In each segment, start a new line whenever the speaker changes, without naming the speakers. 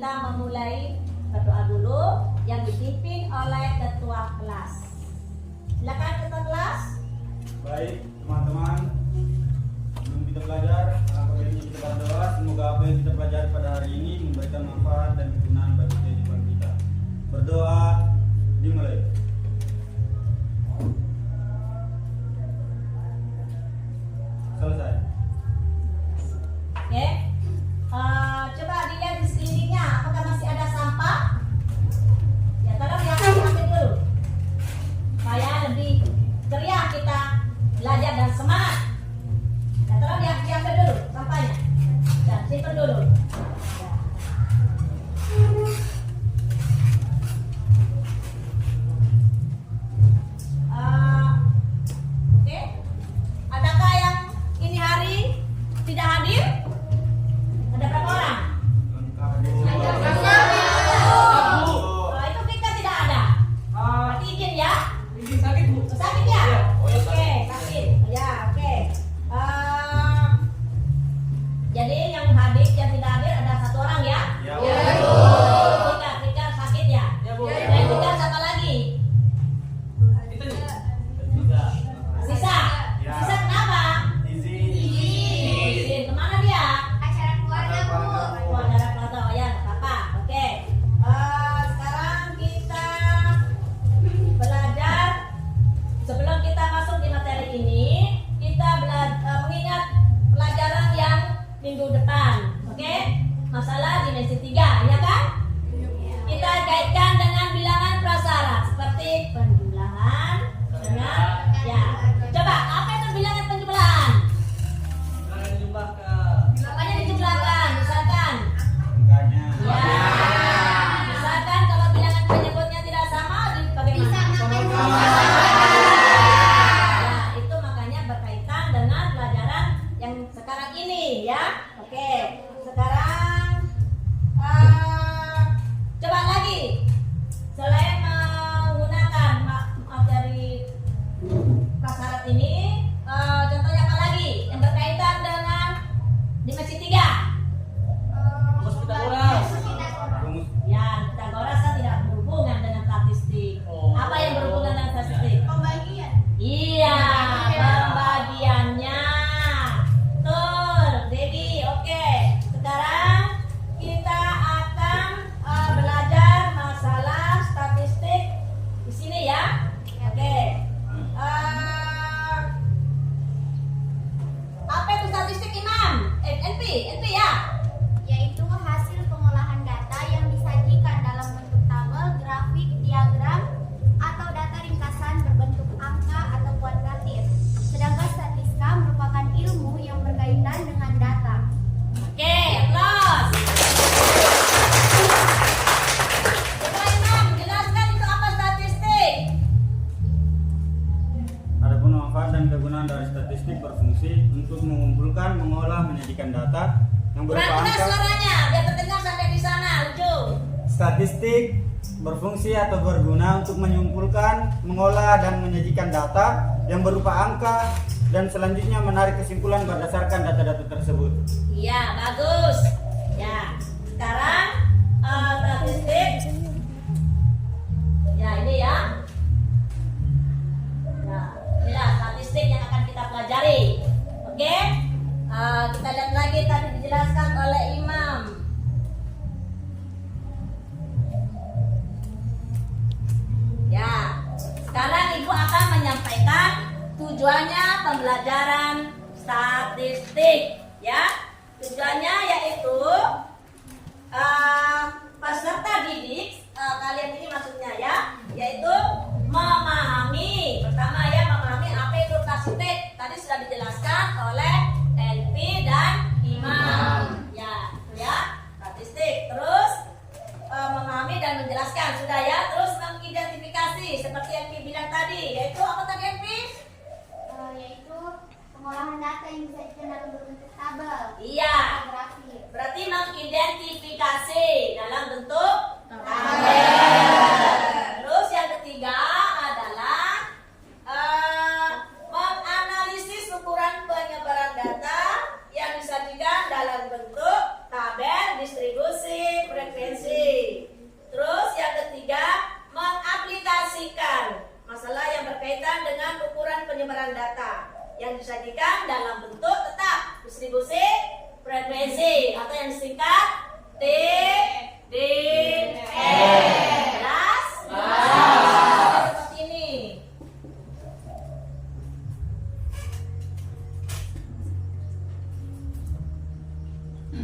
kita memulai berdoa dulu yang dipimpin oleh ketua kelas. Silakan ketua kelas.
Baik teman-teman, sebelum kita belajar, alangkah baiknya kita berdoa. Semoga apa yang kita pelajari pada hari ini memberikan manfaat dan kegunaan bagi kehidupan kita. Berdoa dimulai. Selesai.
Oke. Coba dilihat di sekelilingnya, apakah masih ada sampah? Ya, tolong diambil dulu supaya lebih ceria kita belajar dan semangat. Ya, tolong diambil dulu sampahnya dan simpan dulu. Ya. Oke. Adakah yang ini hari tidak hadir? Ada berapa orang? Itu kita tidak ada. Berarti izin ya?
Izin sakit, Bu.
Sakit ya?
Iya.
Oke, sakit. Ya, oke. Jadi yang hadir, yang tidak hadir ada satu orang ya?
Ya.
Tika sakit ya?
Ya, Bu.
Dan Tika siapa lagi?
Itu nih.
Sisa.
Ya.
Sisa kenapa?
Izin.
Izin. Kemana dia?
Acara keluarga, Bu.
Oh, acara keluarga. Oh ya, nggak apa-apa. Oke. Sekarang kita belajar. Sebelum kita masuk di materi ini, kita mengingat pelajaran yang minggu depan. Oke? Masalah dimensi 3, ya kan? Kita kaitkan dengan bilangan prasyarat seperti penjumlahan dengan ya. Coba, apa itu bilangan penjumlahan?
Jangan dijumlahkan.
Apanya dijumlahkan? Misalkan
Angkanya.
ya. Misalkan kalau bilangan penyebutnya tidak sama, bagaimana? Ya, itu makanya berkaitan dengan pelajaran yang sekarang ini ya. Oke, sekarang coba lagi. Selain menggunakan materi prasyarat ini, contohnya apa lagi yang berkaitan dengan dimensi 3?
Rumus Pitagoras.
Rumus.
Ya, Pitagoras kan tidak berhubungan dengan statistik.
Oh.
Apa yang berhubungan dengan statistik?
Pembagian.
Iya, pembagiannya. Betul, Dedi. Oke. Sekarang kita akan belajar masalah statistik di sini ya. Oke. Apa itu statistik, Imam? NP ya.
Yaitu hasil pengolahan data yang disajikan dalam bentuk tabel, grafik, diagram, atau data ringkasan berbentuk angka atau kuantitatif. Sedangkan statistika merupakan ilmu yang berkaitan dengan data.
Oke, applause. Coba Imam, jelaskan itu apa statistik?
Adapun manfaat dan kegunaan dari statistik berfungsi untuk mengumpulkan, mengolah, menyajikan data yang berupa
Kurang keras
angka.
suaranya, biar terdengar sampai di sana, ujung.
Statistik berfungsi atau berguna untuk menyimpulkan, mengolah, dan menyajikan data yang berupa angka dan selanjutnya menarik kesimpulan berdasarkan data-data tersebut.
Iya, bagus. Ya, sekarang statistik. Ya, ini ya. Nah, inilah statistik yang akan kita pelajari. Oke? Kita lihat lagi tadi dijelaskan oleh Imam. Ya, sekarang Ibu akan menyampaikan tujuannya pembelajaran statistik. Ya, tujuannya yaitu peserta didik kalian ini maksudnya ya, yaitu memahami. Pertama ya, memahami apa itu statistik. Tadi sudah dijelaskan oleh Elvi dan Imam. Ya, itu ya, statistik. Terus memahami dan menjelaskan sudah ya. Terus mengidentifikasi seperti yang Elvi bilang tadi, yaitu apa tadi Elvi?
Yaitu pengolahan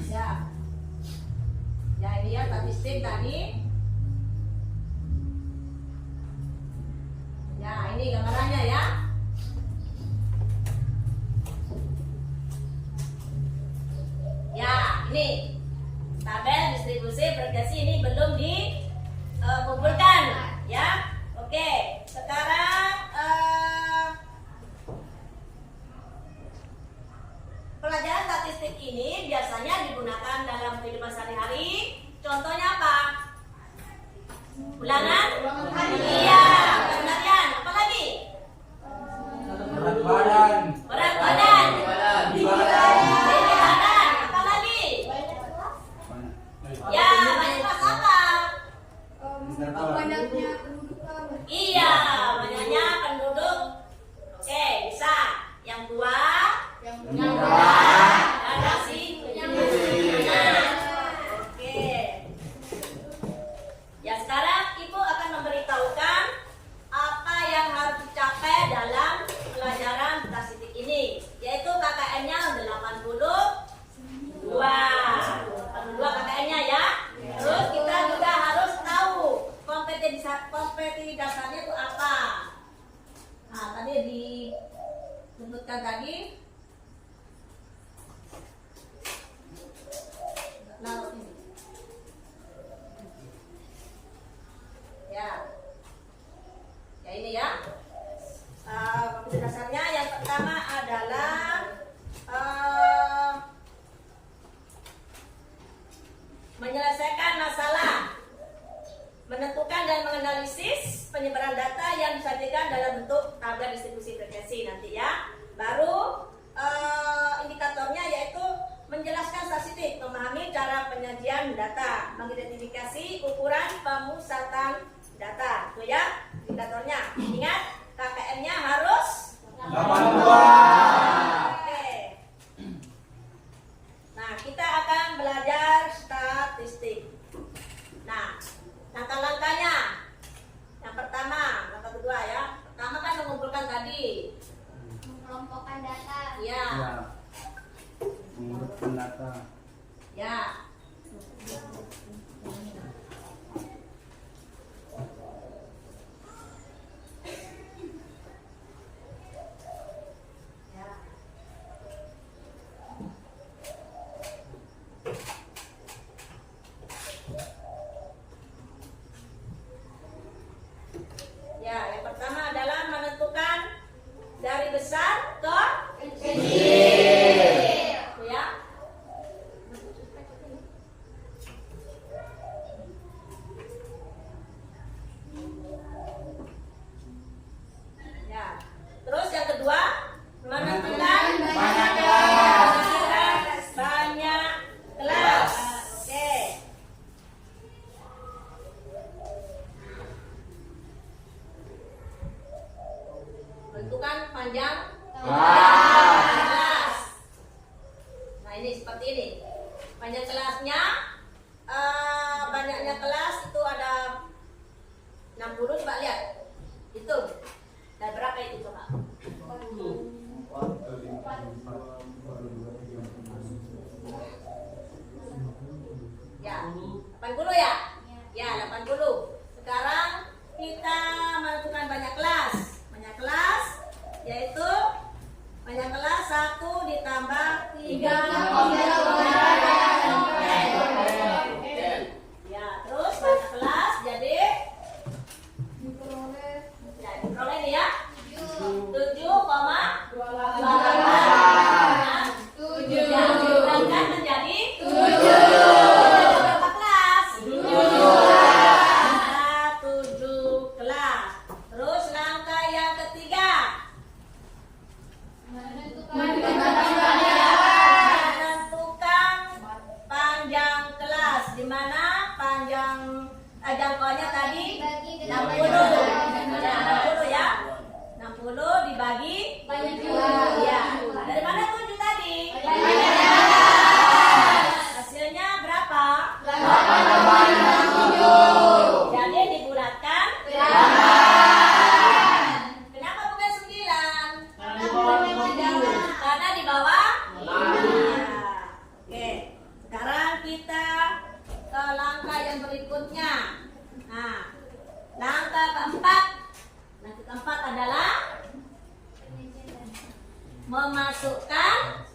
Ya. Ya ini ya statistik tadi. Ya ini gambarannya ya. Ya ini tabel distribusi progresi ini belum dikumpulkan ya. Oke, sekarang pelajaran statistik ini biasanya digunakan dalam kehidupan sehari-hari. Contohnya apa? Ulangan? Iya, penarian. Apa lagi?
Berat badan.
Berat badan. Tinggi badan. Apa lagi? Ya, banyak kelas apa?
Banyaknya pendudukan.
Iya, banyaknya penduduk. Oke, bisa. Yang tua, yang muda, dan asing, yang oke. Ya sekarang Ibu akan memberitahukan apa yang harus dicapai dalam pelajaran statistik ini, yaitu KKM-nya 82. 82 KKM-nya ya. Terus kita juga harus tahu kompetensi dasarnya itu apa. Nah, tadi disebutkan tadi. Lalu ini. Ya. Ya ini ya. Kompetensi dasarnya yang pertama adalah menyelesaikan masalah, menentukan dan menganalisis penyebaran data yang disajikan dalam bentuk tabel distribusi frekuensi nanti ya. Baru indikatornya yaitu menjelaskan statistik, memahami cara penyajian data, mengidentifikasi ukuran pemusatan data. Itu ya indikatornya. Ingat KKM-nya harus
82.
Oke. Nah, kita akan belajar statistik. Nah, langkah-langkahnya. Yang pertama, langkah kedua ya. Pertama kan mengumpulkan tadi.
Mengelompokkan data.
Ya.
Mengurutkan data.
Ya. Ya. Ya, yang pertama adalah menentukan dari besar ke kecil. Ya.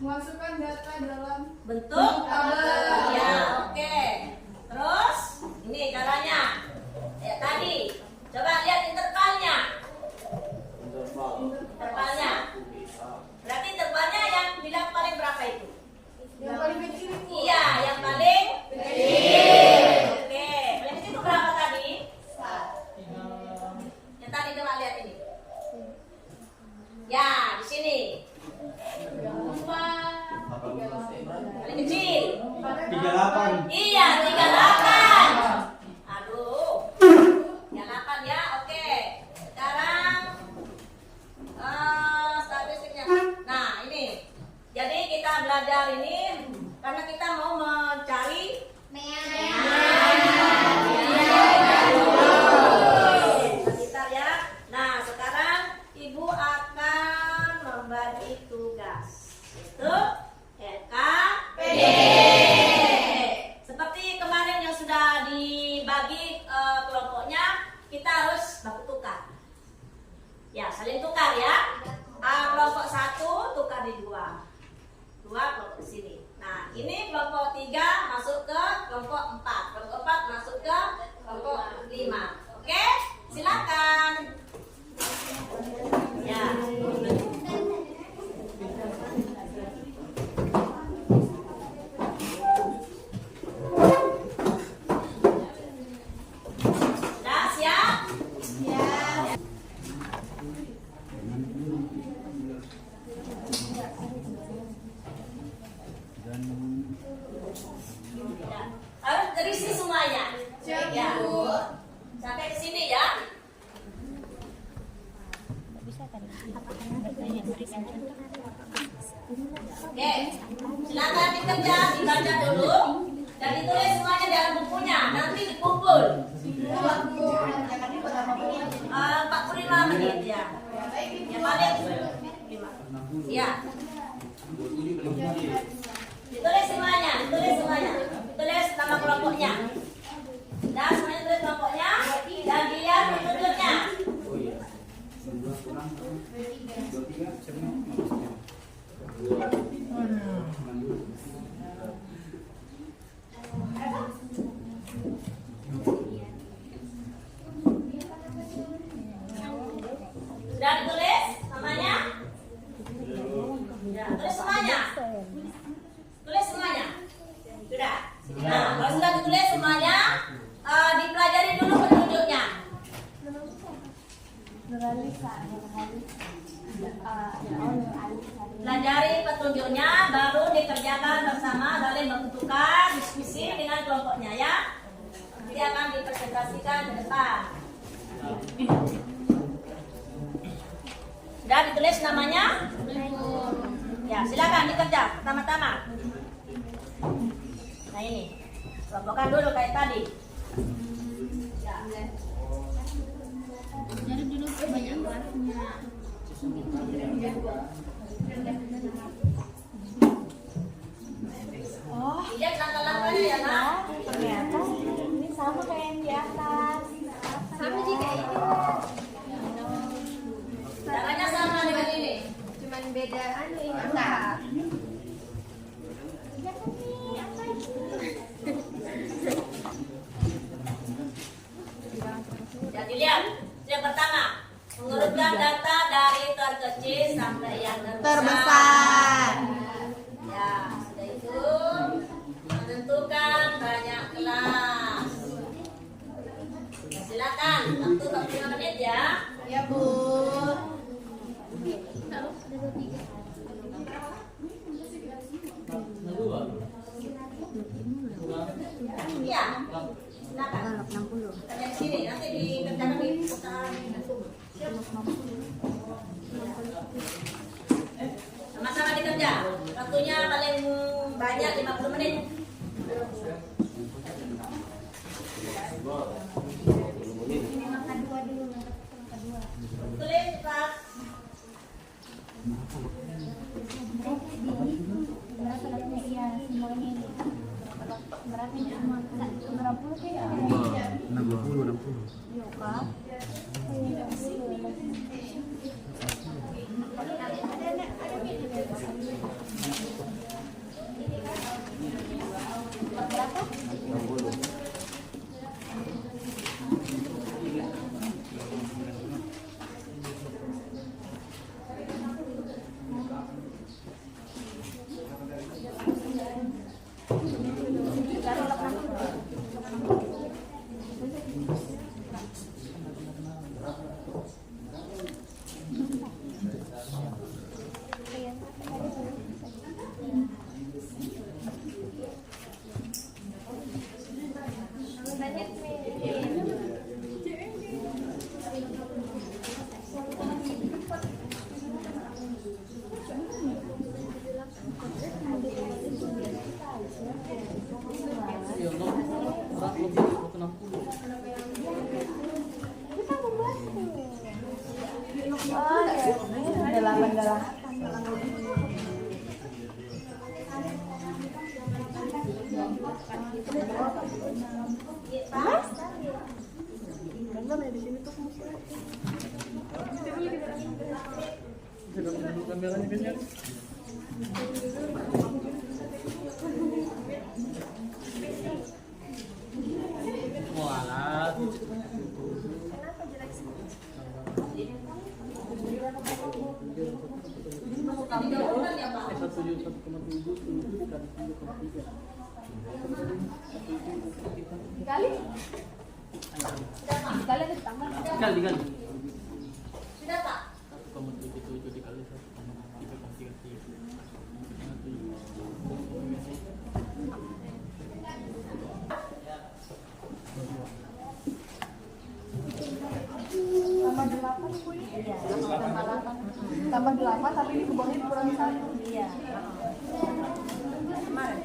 Masukkan data dalam
bentuk
tabel.
ya, oke. Terus ini caranya ya tadi, coba lihat intervalnya. Intervalnya berarti intervalnya yang bilang paling berapa itu?
Yang paling kecil itu.
Iya, yang paling kecil. Oke, paling kecil itu berapa tadi? Yang tadi coba lihat ini. Ya, di sini. Paling kecil.
38.
Iya, 38. Aduh. 38 ya, oke. Sekarang statistiknya. Nah, ini. Jadi kita belajar ini karena kita mau mencari sekitar ya. Nah, sekarang Ibu akan membagi tugas. Itu LKPD. Seperti kemarin yang sudah dibagi kelompoknya, kita harus baku tukar. Ya, saling tukar ya. Kelompok 1 tukar di 2. 2 kelompok di sini. Nah, ini kelompok 3 masuk ke kelompok 4. Kelompok 4 masuk ke kelompok 5. Oke? Silakan. Ya. Sudah siap? Ya. Harus terisi semuanya. Ya. Sampai ke sini ya. Oke, silakan dikerja, dibaca dulu dan ditulis semuanya dalam bukunya. Nanti dikumpul. 45 menit ya. Ya paling 5. Ya. Ditulis semuanya, ditulis nama kelompoknya. Dan semuanya tulis kelompoknya dan dilihat petunjuknya. Sudah ditulis namanya? Ya, tulis semuanya. Tulis semuanya. Sudah. Nah, kalau sudah ditulis semuanya, dipelajari dulu petunjuknya. Pelajari petunjuknya, baru dikerjakan bersama, saling bertukar, diskusi dengan kelompoknya ya. Nanti akan dipresentasikan ke depan. Sudah ditulis namanya? Ya, silakan dikerja pertama-tama. Nah ini, kelompokkan dulu kayak tadi. Ya.
Jadi dulu banyak kelasnya.
Oh, lihat langkah-langkahnya ya nak.
Ternyata ini sama kayak yang di atas.
Sama juga ini.
Caranya sama dengan ini.
Cuman beda ini angka.
Jadi lihat, yang pertama mengurutkan data dari terkecil sampai yang terbesar. Ya, sudah itu menentukan banyak kelas. Ya, silakan, waktu 45 menit ya.
Ya, Bu.
Iya. Silakan. Kerja di sini, nanti dikerjakan di putaran. Sama-sama dikerja. Waktunya paling banyak 50 menit. Tulis Pak.
Berapa dapatnya? Iya, semuanya ini. Berapa ini semua? Berapa sih?
60.
Iya kan? Ada
Walah. Dikali.
Sudah Pak?
1,77 dikali 1,333.
Tambah 8 Bu ya? Iya, tambah 8 tapi ini ke bawahnya kurang 1. Iya. Kemarin.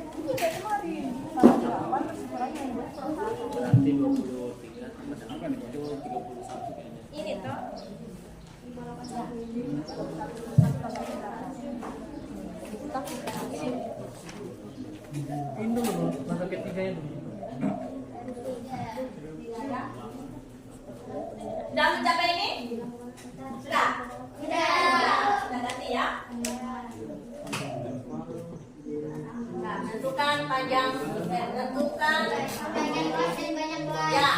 Tambah 8 terus kurangnya yang kurang 1.
Nanti 23 tambah 8 itu 31 kayaknya.
Ini toh.
Ini dulu, masa ketiga ya dulu.
Sudah mencapai ini? Sudah? Sudah ganti ya? Nah, tentukan panjang, tentukan
Banyak kelas dan banyak kelas.
ya.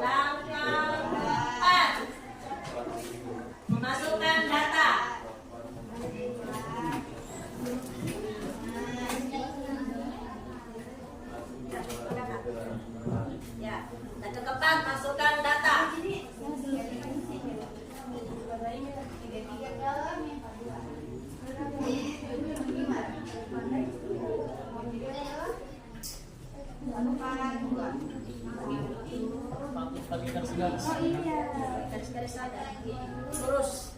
Langkah keempat, memasukkan data. Ya, dan keempat masukkan data.
Pakai garis-garis.
Garis-garis saja, lurus.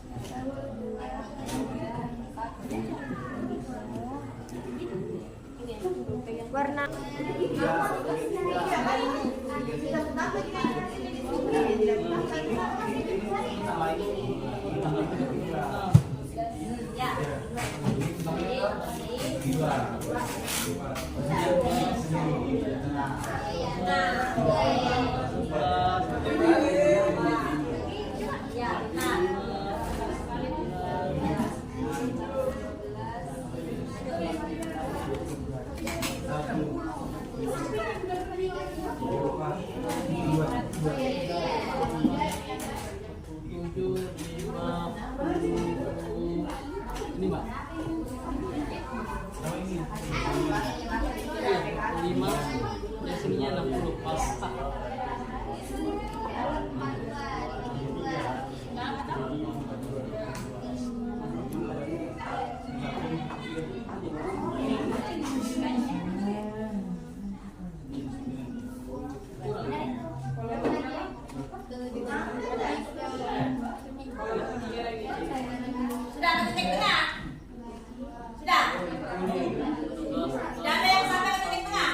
Warna
Ya.
Ini Mbak. 5 yang sininya 60 pas.
Sudah ada titik tengah? Sudah? Sudah ada yang sampai ke titik tengah?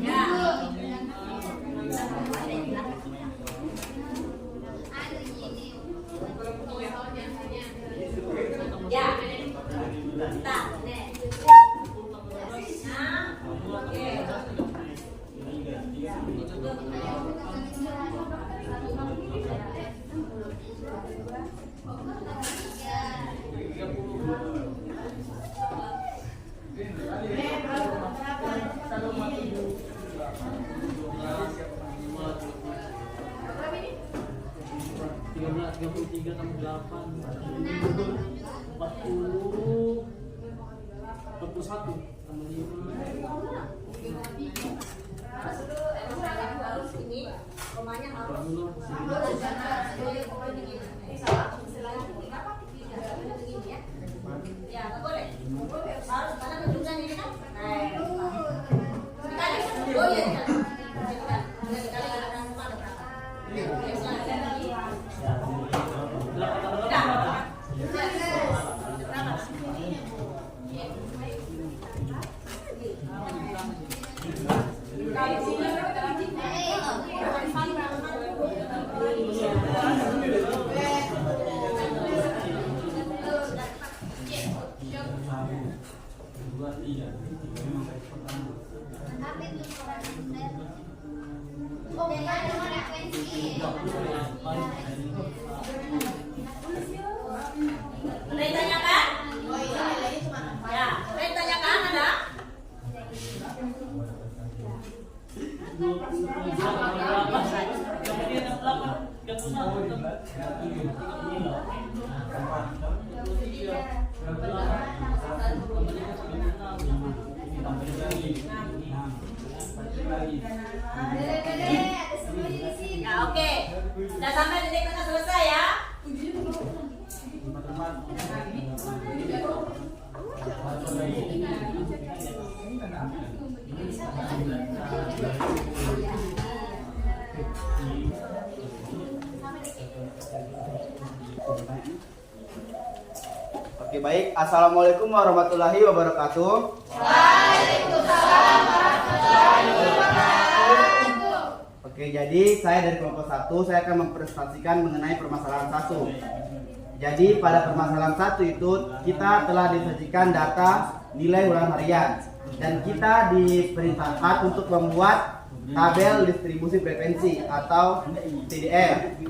Ya. Ya. Nah, nih. Nah, oke. Ya, nggak boleh. Harus karena tunjukkan ini kan. Dikali. Oh iya, dikali. Dikali dengan mana? Ada yang tanyakan? Ya, ada yang tanyakan ada? Ya, oke. Sudah sampai titik tengah selesai ya.
Oke, baik. Assalamualaikum warahmatullahi wabarakatuh. Oke, jadi saya dari kelompok 1, saya akan mempresentasikan mengenai permasalahan 1. Jadi pada permasalahan 1 itu kita telah disajikan data nilai ulangan harian dan kita diperintahkan untuk membuat tabel distribusi frekuensi atau TDF.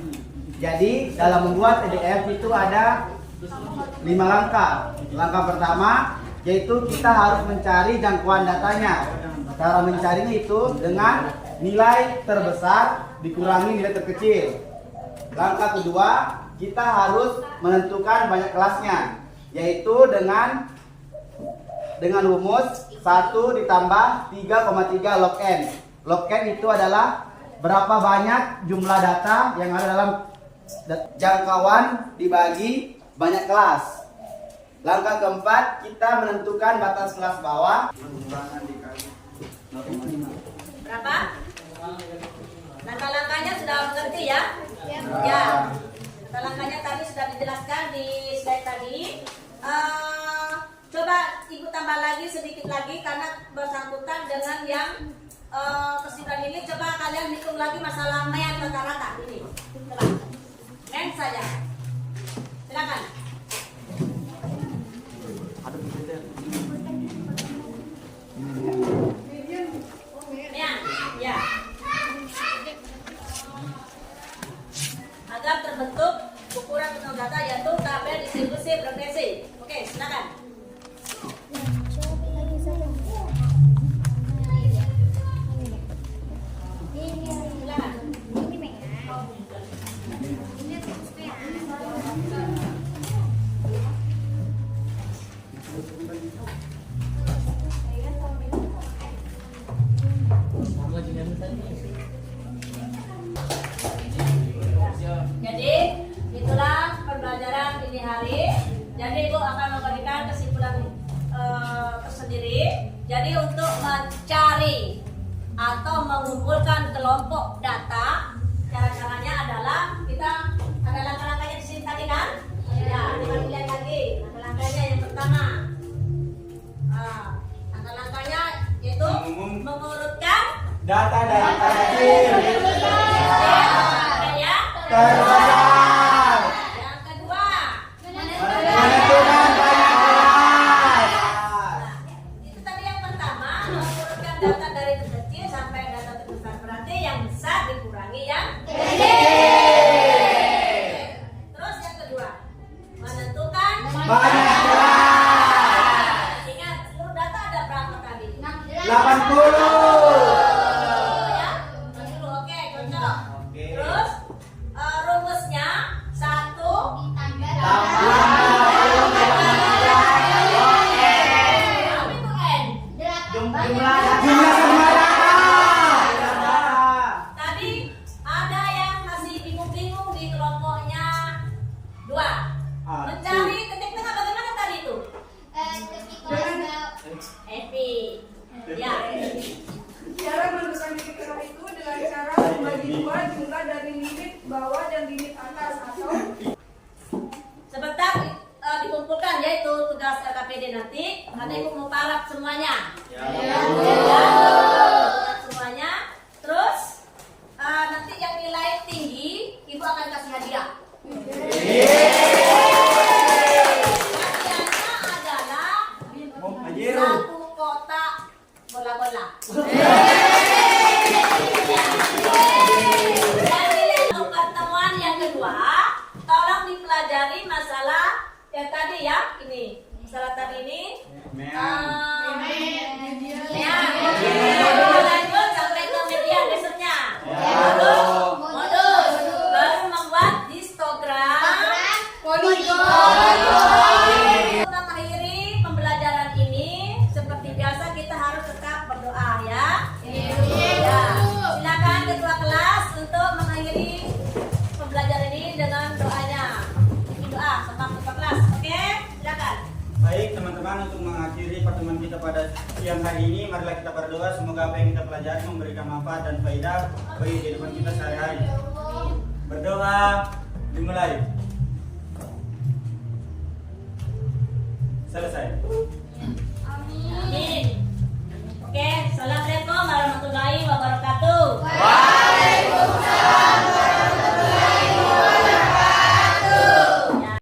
Jadi dalam membuat TDF itu ada 5 langkah. Langkah pertama yaitu kita harus mencari jangkauan datanya. Cara mencarinya itu dengan nilai terbesar dikurangi nilai terkecil. Langkah kedua, kita harus menentukan banyak kelasnya, yaitu dengan rumus 1 ditambah 3,3 log n. Log n itu adalah berapa banyak jumlah data yang ada dalam jangkauan dibagi banyak kelas. Langkah keempat, kita menentukan batas kelas bawah.
Berapa? Langkah-langkahnya sudah mengerti ya? Ya. Langkah-langkahnya tadi sudah dijelaskan di slide tadi. Coba ibu tambah lagi sedikit lagi karena bersangkutan dengan yang kesimpulan ini. Coba kalian hitung lagi masalah mayan rata-rata ini. Coba. Men saja. Silakan. Ya. Agar terbentuk ukuran penuh data yaitu tabel distribusi frekuensi. Oke, silakan. Jadi itulah pembelajaran dini hari. Jadi Ibu akan memberikan kesimpulan tersendiri. Jadi untuk mencari atau mengumpulkan kelompok data, cara-caranya adalah kita ada langkah-langkahnya di sini tadi kan? Ya, kita lihat lagi. Langkah-langkahnya yang pertama, langkah-langkahnya yaitu mengurutkan
Data-data kecil
ya.
terbesar.
Yang kedua,
Menentukan banyak kelas.
itu tadi yang pertama, mengurutkan data dari terkecil sampai data terbesar. Berarti Bagi yang terus yang kedua, menentukan
banyak kelas.
Ingat, seluruh data ada berapa tadi?
80.
Ya, 60. Oke, cocok.
Oke.
Terus rumusnya 1
Jumlah sama data.
Tadi ada yang masih bingung-bingung di kelompoknya 2. Mencari titik tengah bagaimana tadi itu? Epi. Ya.
Cara menentukan titik tengah itu dengan cara membagi dua jumlah dari limit bawah dan limit atas atau
Sebentar dikumpulkan yaitu tugas LKPD nanti. Karena ibu mau paraf semuanya. Ya. Semuanya. Terus nanti yang nilai tinggi ibu akan kasih hadiah. Hadiahnya adalah satu kotak bola-bola. Dan untuk pertemuan yang kedua, tolong dipelajari masalah yang tadi ya, ini masalah tadi ini. Ya, lanjut sampai ke media besoknya. Modus, baru membuat histogram. Untuk mengakhiri pembelajaran ini, seperti biasa kita harus tetap berdoa ya. Ya. Silakan ketua kelas untuk mengakhiri pembelajaran ini dengan doanya. Bikin doa sama ketua kelas. Oke, silakan.
Baik teman-teman, untuk mengakhiri pertemuan kita pada siang hari ini, marilah kita berdoa semoga apa yang kita pelajari memberikan manfaat dan faedah bagi kehidupan kita sehari-hari. Berdoa dimulai. Selesai.